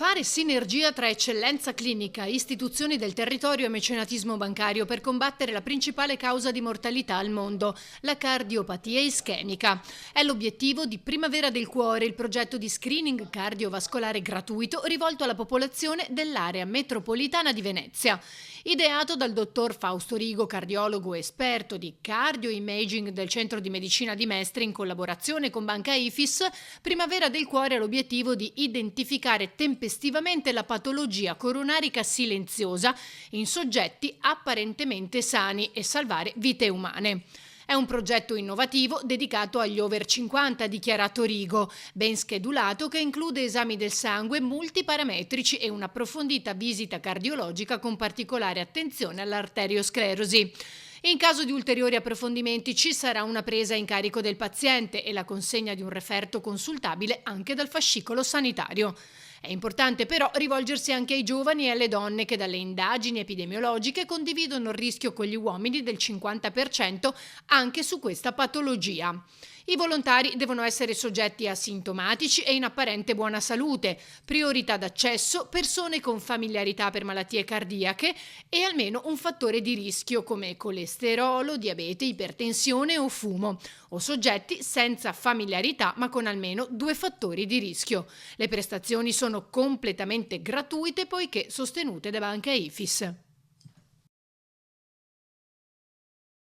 Fare sinergia tra eccellenza clinica, istituzioni del territorio e mecenatismo bancario per combattere la principale causa di mortalità al mondo, la cardiopatia ischemica. È l'obiettivo di Primavera del Cuore, il progetto di screening cardiovascolare gratuito rivolto alla popolazione dell'area metropolitana di Venezia. Ideato dal dottor Fausto Rigo, cardiologo esperto di cardioimaging del Centro di Medicina di Mestre in collaborazione con Banca Ifis, Primavera del Cuore ha l'obiettivo di identificare tempestivamente la patologia coronarica silenziosa in soggetti apparentemente sani e salvare vite umane. È un progetto innovativo dedicato agli over 50, ha dichiarato Rigo, ben schedulato, che include esami del sangue multiparametrici e un'approfondita visita cardiologica con particolare attenzione all'arteriosclerosi. In caso di ulteriori approfondimenti ci sarà una presa in carico del paziente e la consegna di un referto consultabile anche dal fascicolo sanitario. È importante però rivolgersi anche ai giovani e alle donne che dalle indagini epidemiologiche condividono il rischio con gli uomini del 50% anche su questa patologia. I volontari devono essere soggetti asintomatici e in apparente buona salute, priorità d'accesso, persone con familiarità per malattie cardiache e almeno un fattore di rischio come colesterolo, diabete, ipertensione o fumo, o soggetti senza familiarità ma con almeno 2 fattori di rischio. Le prestazioni sono completamente gratuite poiché sostenute da Banca Ifis.